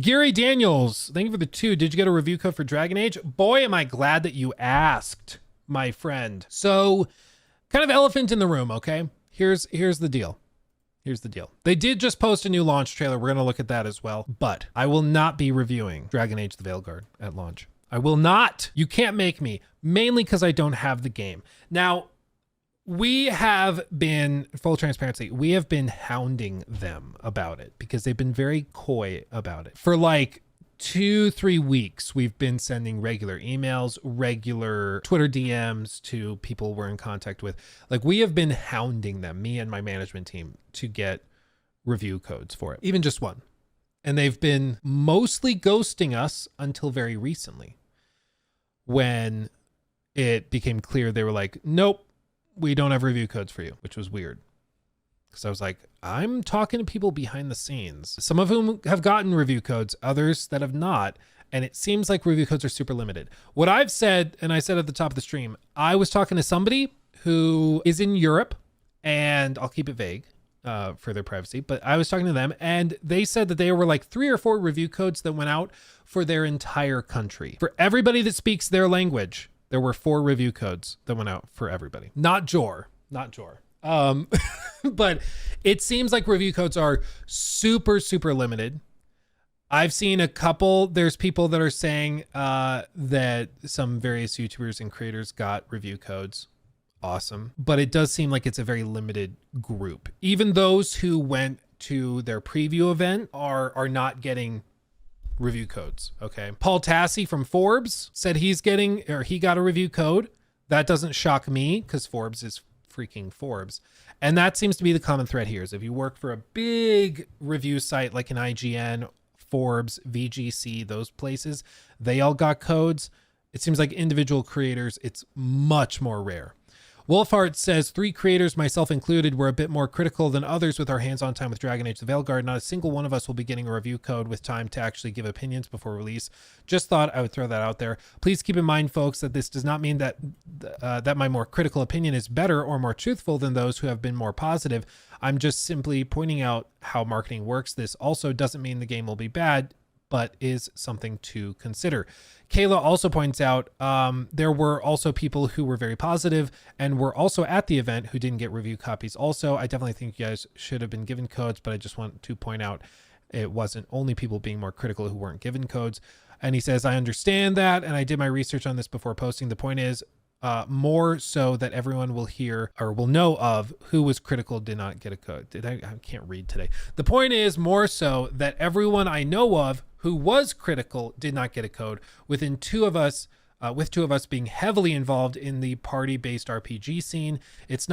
Gary Daniels, thank you for the 2. Did you get a review code for Dragon Age? Boy, am I glad that you asked, my friend. So, kind of elephant in the room, okay? Here's the deal. Here's the deal. They did just post a new launch trailer. We're going to look at that as well. But I will not be reviewing Dragon Age the Veilguard at launch. I will not. You can't make me. Mainly because I don't have the game. Now, we have been, full transparency, we have been hounding them about it because they've been very coy about it. For like 2-3 weeks, we've been sending regular emails, regular Twitter DMs to people we're in contact with. Like, we have been hounding them, me and my management team, to get review codes for it, even just one. And they've been mostly ghosting us until very recently, when it became clear they were like, nope, we don't have review codes for you, which was weird. Because I was like, I'm talking to people behind the scenes, some of whom have gotten review codes, others that have not. And it seems like review codes are super limited. What I've said, and I said at the top of the stream, I was talking to somebody who is in Europe, and I'll keep it vague for their privacy, but I was talking to them and they said that there were like 3 or 4 review codes that went out for their entire country. For everybody that speaks their language, there were 4 review codes that went out for everybody. Not Jor. But it seems like review codes are super, super limited. I've seen a couple, there's people that are saying that some various YouTubers and creators got review codes. Awesome. But it does seem like it's a very limited group. Even those who went to their preview event are not getting review codes. Okay. Paul Tassi from Forbes said he got a review code. That doesn't shock me because Forbes is freaking Forbes. And that seems to be the common thread here is if you work for a big review site like an IGN, Forbes, VGC, those places, they all got codes. It seems like individual creators, it's much more rare. Wolfhart says 3 creators, myself included, were a bit more critical than others with our hands-on time with Dragon Age the Veilguard. Not a single one of us will be getting a review code with time to actually give opinions before release. Just thought I would throw that out there. Please keep in mind, folks, that this does not mean that that my more critical opinion is better or more truthful than those who have been more positive. I'm just simply pointing out how marketing works. This also doesn't mean the game will be bad, but is something to consider. Kayla also points out there were also people who were very positive and were also at the event who didn't get review copies. Also, I definitely think you guys should have been given codes, but I just want to point out it wasn't only people being more critical who weren't given codes. And he says, I understand that, and I did my research on this before posting. The point is, more so that everyone will hear or will know of who was critical did not get a code. I can't read today. The point is more so that everyone I know of who was critical did not get a code. With 2 of us being heavily involved in the party-based RPG scene, it's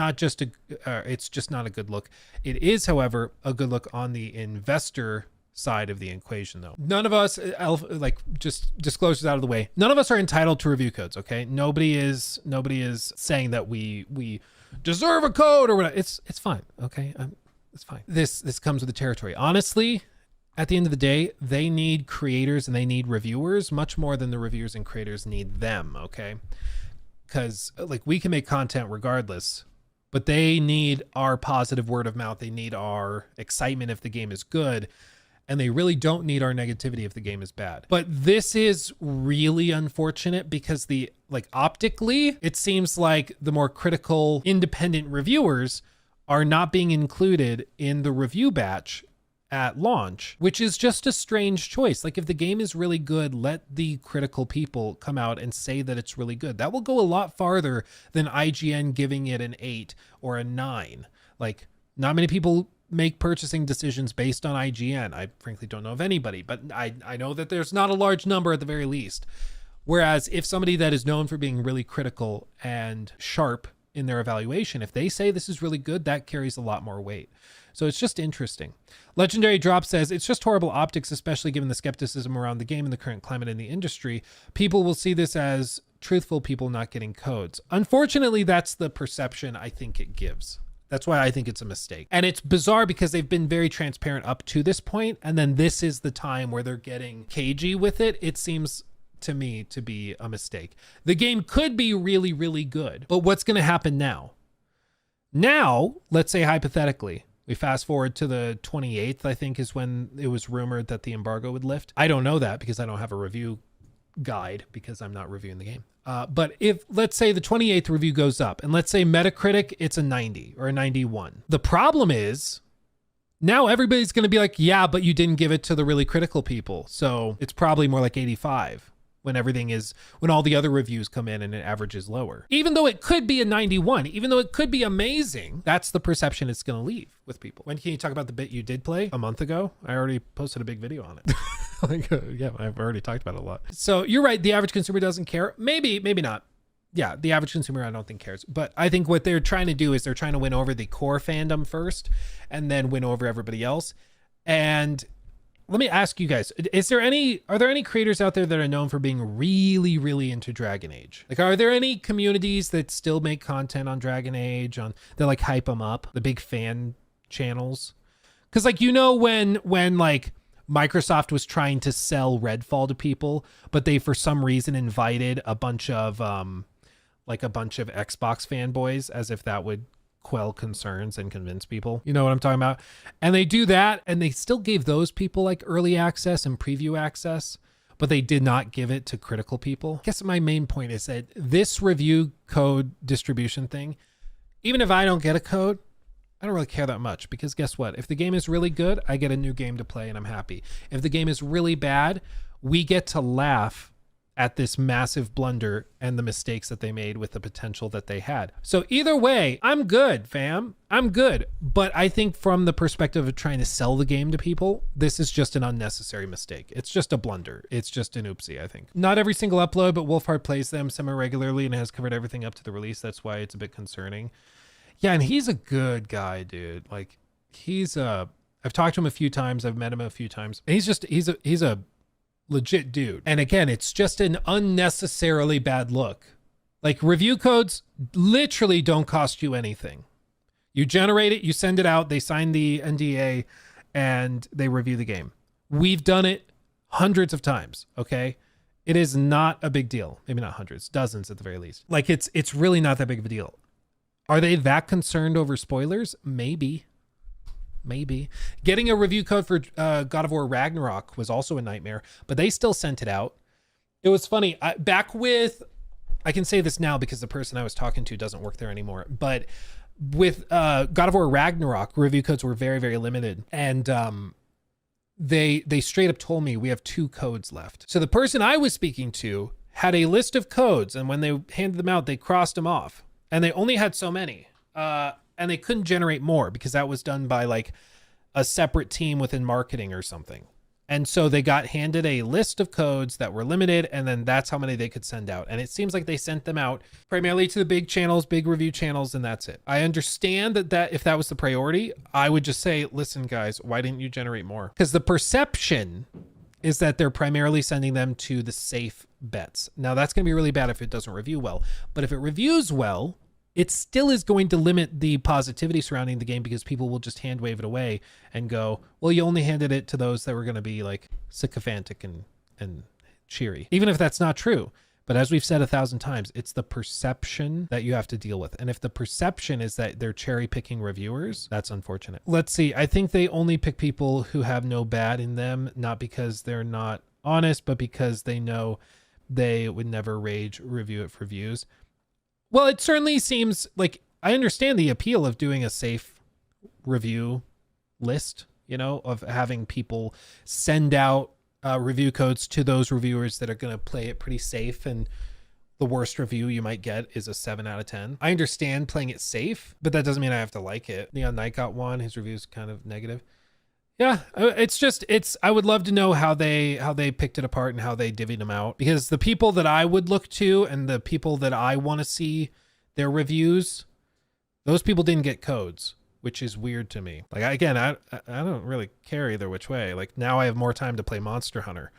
just not a good look. It is, however, a good look on the investor side of the equation, though. None of us, like, just disclosures out of the way, none of us are entitled to review codes. Okay, nobody is saying that we deserve a code or whatever. It's fine. Okay, it's fine. This comes with the territory. Honestly, at the end of the day, they need creators and they need reviewers much more than the reviewers and creators need them. Okay, because like we can make content regardless, but they need our positive word of mouth. They need our excitement if the game is good. And they really don't need our negativity if the game is bad. But this is really unfortunate because optically, it seems like the more critical independent reviewers are not being included in the review batch at launch, which is just a strange choice. Like if the game is really good, let the critical people come out and say that it's really good. That will go a lot farther than IGN giving it an 8 or a 9. Like not many people make purchasing decisions based on IGN. I frankly don't know of anybody, but I know that there's not a large number at the very least. Whereas if somebody that is known for being really critical and sharp in their evaluation, if they say this is really good, that carries a lot more weight. So it's just interesting. Legendary Drop says, it's just horrible optics, especially given the skepticism around the game and the current climate in the industry. People will see this as truthful people not getting codes. Unfortunately, that's the perception I think it gives. That's why I think it's a mistake. And it's bizarre because they've been very transparent up to this point, and then this is the time where they're getting cagey with it. It seems to me to be a mistake. The game could be really, really good, but what's going to happen now? Now, let's say hypothetically, We fast forward to the 28th, I think, is when it was rumored that the embargo would lift. I don't know that because I don't have a review guide because I'm not reviewing the game. But if, let's say, the 28th review goes up, and let's say Metacritic, it's a 90 or a 91. The problem is now everybody's going to be like, yeah, but you didn't give it to the really critical people. So it's probably more like 85 when when all the other reviews come in and it averages lower. Even though it could be a 91, even though it could be amazing, that's the perception it's going to leave with people. When can you talk about the bit you did play? A month ago? I already posted a big video on it. Yeah, I've already talked about it a lot. So you're right. The average consumer doesn't care. Maybe not. Yeah, the average consumer, I don't think cares. But I think what they're trying to do is they're trying to win over the core fandom first and then win over everybody else. And let me ask you guys, are there any creators out there that are known for being really, really into Dragon Age? Like, are there any communities that still make content on Dragon Age, that like hype them up, the big fan channels? Because like, when like Microsoft was trying to sell Redfall to people, but they for some reason invited a bunch of Xbox fanboys, as if that would quell concerns and convince people. You know what I'm talking about? And they do that, and they still gave those people like early access and preview access, but they did not give it to critical people. I guess my main point is that this review code distribution thing, even if I don't get a code, I don't really care that much, because guess what? If the game is really good, I get a new game to play and I'm happy. If the game is really bad, we get to laugh at this massive blunder and the mistakes that they made with the potential that they had. So either way, I'm good, fam. I'm good. But I think from the perspective of trying to sell the game to people, this is just an unnecessary mistake. It's just a blunder. It's just an oopsie, I think. Not every single upload, but Wolfhard plays them semi-regularly and has covered everything up to the release. That's why it's a bit concerning. Yeah, and he's a good guy, dude. Like, I've talked to him a few times. I've met him a few times. And he's a legit dude. And again, it's just an unnecessarily bad look. Like, review codes literally don't cost you anything. You generate it, you send it out, they sign the NDA, and they review the game. We've done it hundreds of times, okay? It is not a big deal. Maybe not hundreds, dozens at the very least. Like, it's really not that big of a deal. Are they that concerned over spoilers? Maybe. Getting a review code for God of War Ragnarok was also a nightmare, but they still sent it out. It was funny. I can say this now because the person I was talking to doesn't work there anymore, but with God of War Ragnarok, review codes were very, very limited. And they straight up told me we have 2 codes left. So the person I was speaking to had a list of codes, and when they handed them out, they crossed them off. And they only had so many. And they couldn't generate more because that was done by like a separate team within marketing or something. And so they got handed a list of codes that were limited, and then that's how many they could send out. And it seems like they sent them out primarily to the big channels, big review channels, and that's it. I understand that if that was the priority, I would just say, listen, guys, why didn't you generate more? Because the perception is that they're primarily sending them to the safe bets. Now, that's going to be really bad if it doesn't review well. But if it reviews well, it still is going to limit the positivity surrounding the game, because people will just hand wave it away and go, well, you only handed it to those that were going to be like sycophantic and cheery, even if that's not true. But as we've said 1,000 times, it's the perception that you have to deal with. And if the perception is that they're cherry picking reviewers, that's unfortunate. Let's see. I think they only pick people who have no bad in them, not because they're not honest, but because they know they would never rage review it for views. Well, it certainly seems like I understand the appeal of doing a safe review list, of having people send out review codes to those reviewers that are going to play it pretty safe. And the worst review you might get is a 7 out of 10. I understand playing it safe, but that doesn't mean I have to like it. Neon Knight got one. His review's kind of negative. Yeah, I would love to know how they picked it apart and how they divvied them out, because the people that I would look to and the people that I want to see their reviews, those people didn't get codes, which is weird to me. Like, again, I don't really care either which way. Like, now I have more time to play Monster Hunter,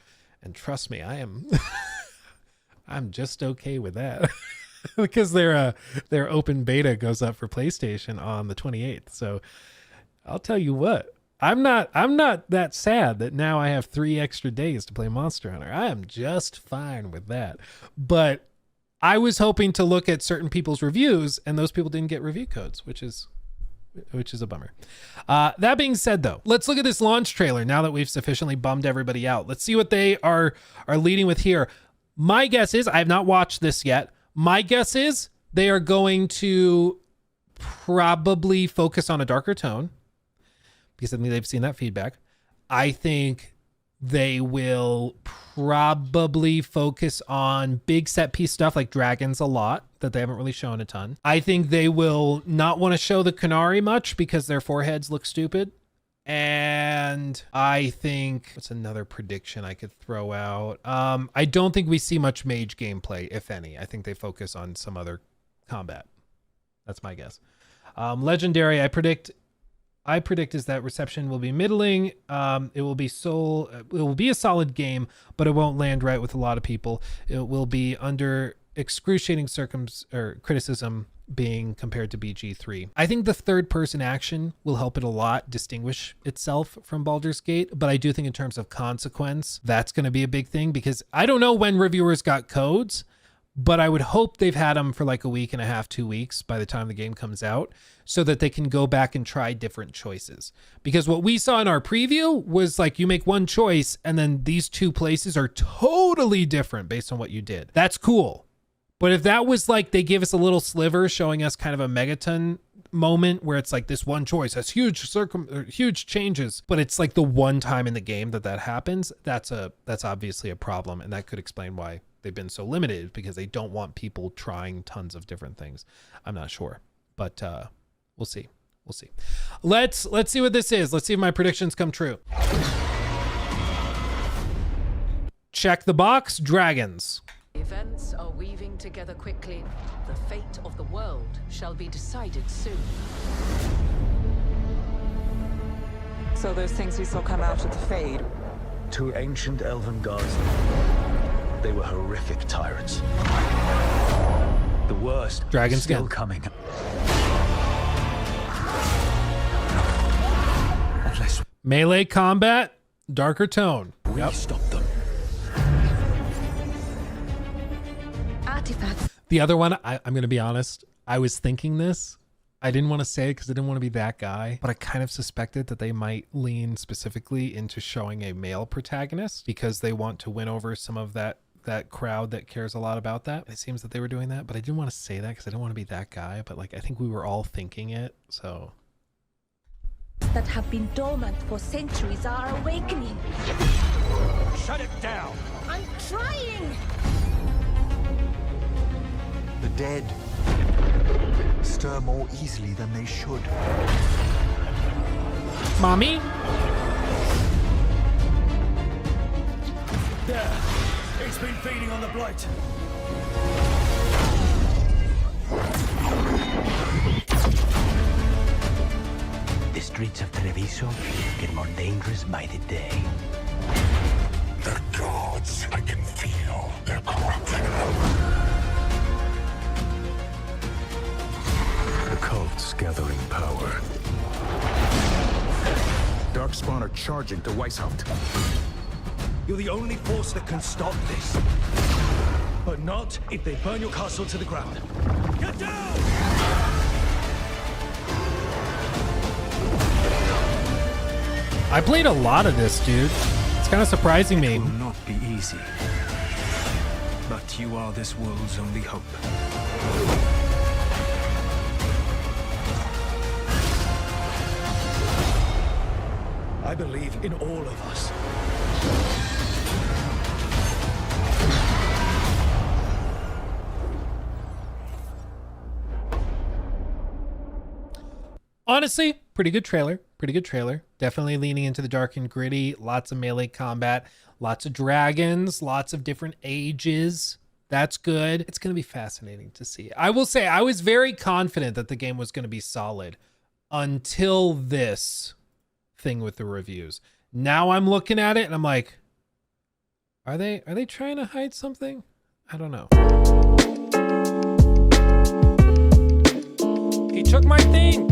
and trust me, I'm just okay with that. Because their open beta goes up for PlayStation on the 28th. So I'll tell you what. I'm not that sad that now I have 3 extra days to play Monster Hunter. I am just fine with that. But I was hoping to look at certain people's reviews, and those people didn't get review codes, which is which is a bummer. That being said, though, let's look at this launch trailer now that we've sufficiently bummed everybody out. Let's see what they are leading with here. My guess is, I have not watched this yet. My guess is they are going to probably focus on a darker tone because I think they've seen that feedback. I think they will probably focus on big set piece stuff like dragons a lot that they haven't really shown a ton. I think they will not want to show the Qunari much because their foreheads look stupid. And I think, what's another prediction I could throw out? I don't think we see much mage gameplay, if any. I think they focus on some other combat. That's my guess. Legendary, I predict is that reception will be middling. It will be a solid game, but it won't land right with a lot of people. It will be under excruciating criticism being compared to BG3. I think the third person action will help it a lot distinguish itself from Baldur's Gate, but I do think in terms of consequence, that's going to be a big thing because I don't know when reviewers got codes, but I would hope they've had them for like a week and a half, 2 weeks by the time the game comes out so that they can go back and try different choices. Because what we saw in our preview was like you make one choice and then these two places are totally different based on what you did. That's cool. But if that was like they give us a little sliver showing us kind of a megaton moment where it's like this one choice has huge changes, but it's like the one time in the game that happens, that's obviously a problem, and that could explain why they've been so limited because they don't want people trying tons of different things. I'm not sure, but we'll see. We'll see. Let's see what this is. Let's see if my predictions come true. Check the box. Dragons. Events are weaving together quickly. The fate of the world shall be decided soon. So those things we saw come out of the Fade. Two ancient elven gods. They were horrific tyrants. The worst Dragons still again. Coming. Melee combat, darker tone. We stop them. The other one, I'm going to be honest. I was thinking this. I didn't want to say it because I didn't want to be that guy, but I kind of suspected that they might lean specifically into showing a male protagonist because they want to win over some of that crowd that cares a lot about that. It seems that they were doing that, but I didn't want to say that because I didn't want to be that guy. But like, I think we were all thinking it. So that have been dormant for centuries are awakening. Shut it down. I'm trying. The dead stir more easily than they should. Mommy? There. It's been feeding on the blight. The streets of Treviso get more dangerous by the day. The gods, I can feel their corruption. The cult's gathering power. Darkspawn are charging to Weishaupt. You're the only force that can stop this. But not if they burn your castle to the ground. Get down! I played a lot of this, dude. It's kind of surprising me. It will not be easy. But you are this world's only hope. I believe in all of us. Honestly, pretty good trailer. Pretty good trailer. Definitely leaning into the dark and gritty. Lots of melee combat. Lots of dragons. Lots of different ages. That's good. It's going to be fascinating to see. I will say I was very confident that the game was going to be solid until this thing with the reviews. Now I'm looking at it and I'm like, are they trying to hide something? I don't know. He took my thing.